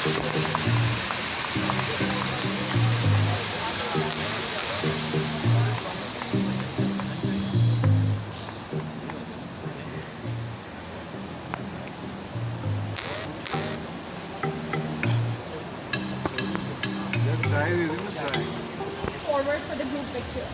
Forward for the group picture.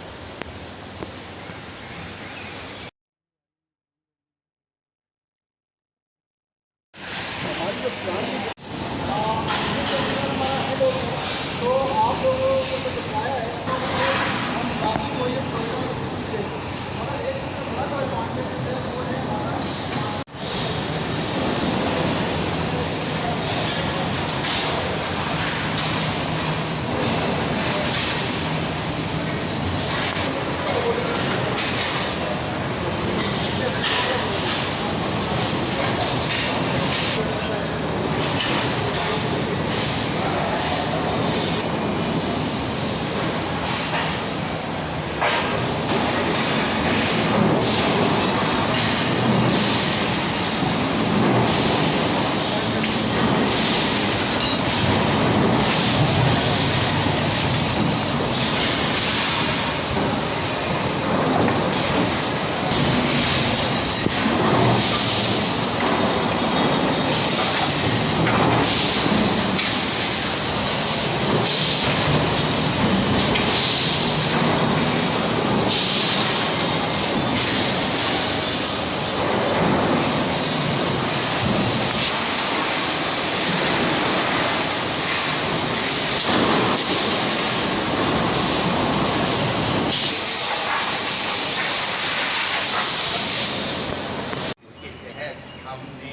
इसके तहत हमने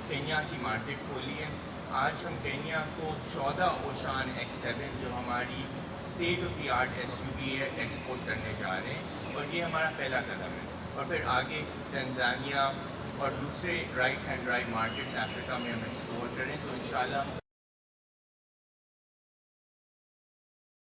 केन्या की मार्केट खोली है। आज हम केन्या को 14 ओशान X7 जो हमारी state of the art SUV है एक्सपोर्ट करने जा रहे हैं और ये हमारा पहला कदम है। और फिर आगे तंजानिया और दूसरे right hand drive markets Africa में हम एक्सप्लोर करें तो इंशाल्लाह